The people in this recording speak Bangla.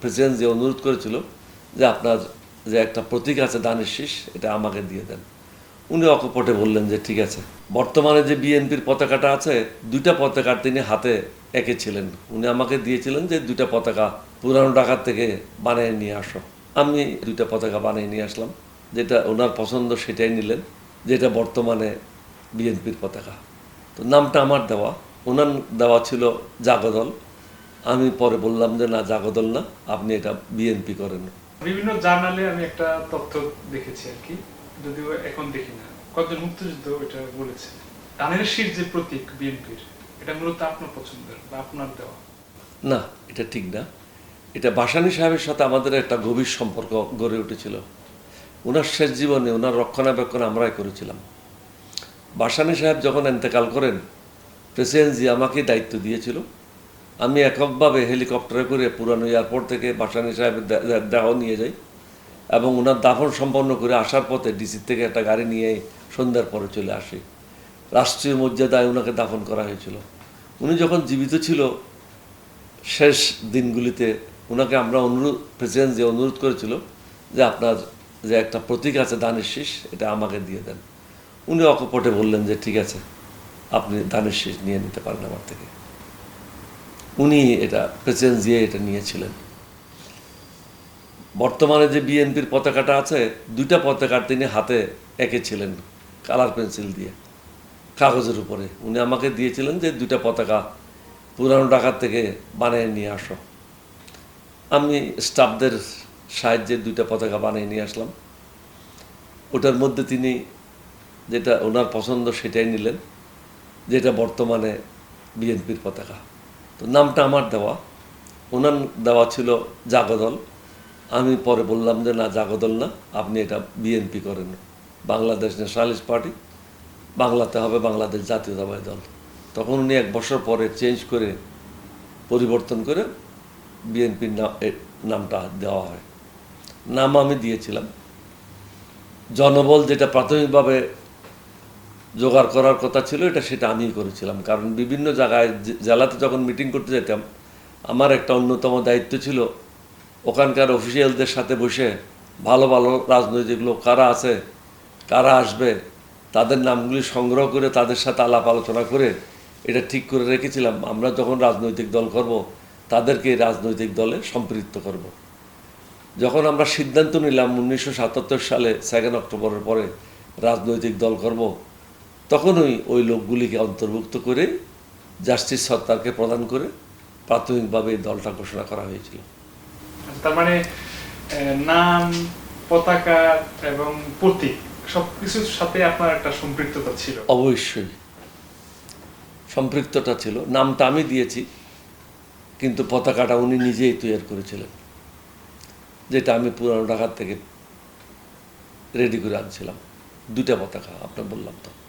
প্রেসিডেন্ট যে অনুরোধ করেছিল যে আপনার যে একটা প্রতীক আছে দানের শীষ, এটা আমাকে দিয়ে দেন। উনি অকপটে বললেন যে ঠিক আছে। বর্তমানে যে বিএনপির পতাকাটা আছে, দুইটা পতাকা তিনি হাতে এঁকেছিলেন। উনি আমাকে দিয়েছিলেন যে দুইটা পতাকা পুরানো ঢাকা থেকে বানিয়ে নিয়ে আসো। আমি দুইটা পতাকা বানিয়ে নিয়ে আসলাম, যেটা ওনার পছন্দ সেটাই নিলেন, যেটা বর্তমানে বিএনপির পতাকা। তো নামটা আমার দেওয়া, ওনার দেওয়া ছিল জাগদল। আমি পরে বললাম যে না, জাগদল না, আপনি এটা বিএনপি করেন। বিভিন্ন জার্নালে আমি একটা তথ্য দেখেছি আর কি, যদিও এখন দেখি না, কয়েকজন মুক্তিযুদ্ধ এটা বলেছে ধানের শীষ যে প্রতীক বিএনপির, এটা মূলত আপনার পছন্দের বা আপনার দেওয়া। না, এটা ঠিক না। এটা ভাসানী সাহেবের সাথে আমাদের একটা গভীর সম্পর্ক গড়ে উঠেছিল। ওনার শেষ জীবনে ওনার রক্ষণাবেক্ষণ আমরাই করেছিলাম। ভাসানী সাহেব যখন এন্তেকাল করেন, প্রেসিডেন্ট জি আমাকে দায়িত্ব দিয়েছিল। আমি এককভাবে হেলিকপ্টারে করে পুরানো এয়ারপোর্ট থেকে ভাসানী সাহেবের দেহ নিয়ে যাই এবং ওনার দাফন সম্পন্ন করে আসার পথে ডিসির থেকে একটা গাড়ি নিয়ে সন্ধ্যার পরে চলে আসি। রাষ্ট্রীয় মর্যাদায় ওনাকে দাফন করা হয়েছিল। উনি যখন জীবিত ছিল, শেষ দিনগুলিতে ওনাকে আমরা প্রেসিডেন্ট যে অনুরোধ করেছিল যে আপনার যে একটা প্রতীক আছে দানের শীষ, এটা আমাকে দিয়ে দেন। উনি অকপটে বললেন যে ঠিক আছে, আপনি দানের শীষ নিয়ে নিতে পারেন আমার থেকে। উনি এটা প্রেসিডেন্ট জিয়ে এটা নিয়েছিলেন। বর্তমানে যে বিএনপির পতাকাটা আছে, দুইটা পতাকা তিনি হাতে এঁকেছিলেন কালার পেন্সিল দিয়ে কাগজের উপরে। উনি আমাকে দিয়েছিলেন যে দুইটা পতাকা পুরানো ঢাকা থেকে বানিয়ে নিয়ে আসো। আমি স্টাফদের সাহায্যে দুইটা পতাকা বানিয়ে নিয়ে আসলাম। ওটার মধ্যে তিনি যেটা ওনার পছন্দ সেটাই নিলেন, যেটা বর্তমানে বিএনপির পতাকা। তো নামটা আমার দেওয়া, ওনার দেওয়া ছিল জাগদল। আমি পরে বললাম যে না, জাগদল না, আপনি এটা বিএনপি করেন, বাংলাদেশ ন্যাশনালিস্ট পার্টি, বাংলাতে হবে বাংলাদেশ জাতীয়তাবাদী দল। তখন উনি 1 বছর পরে চেঞ্জ করে পরিবর্তন করে বিএনপির নামটা দেওয়া হয়। নাম আমি দিয়েছিলাম। জনবল যেটা প্রাথমিকভাবে জোগাড় করার কথা ছিল, সেটা আমিই করেছিলাম। কারণ বিভিন্ন জায়গায় জেলাতে যখন মিটিং করতে যেতাম, আমার একটা অন্যতম দায়িত্ব ছিল ওখানকার অফিসিয়ালদের সাথে বসে ভালো ভালো রাজনৈতিক লোক কারা আছে, কারা আসবে, তাদের নামগুলি সংগ্রহ করে তাদের সাথে আলাপ আলোচনা করে এটা ঠিক করে রেখেছিলাম। আমরা যখন রাজনৈতিক দল করব, তাদেরকে রাজনৈতিক দলে সম্পৃক্ত করব। যখন আমরা সিদ্ধান্ত নিলাম 1977 সালে 2 অক্টোবরের পরে রাজনৈতিক দল করব, তখনই ওই লোকগুলিকে অন্তর্ভুক্ত করে জাস্টিস সত্তারকে প্রদান করে প্রাথমিকভাবে এই দলটা ঘোষণা করা হয়েছিল। তার মানে নাম, পতাকা এবং প্রতীক সবকিছুর সাথে আপনার একটা সম্পৃক্ততা ছিল। অবশ্যই সম্পৃক্ততা ছিল। নামটা আমি দিয়েছি, কিন্তু পতাকাটা উনি নিজেই তৈরি করেছিলেন, যেটা আমি পুরানো ঢাকা থেকে রেডি করে আনছিলাম। দুইটা পতাকা, আপনার বললাম তো।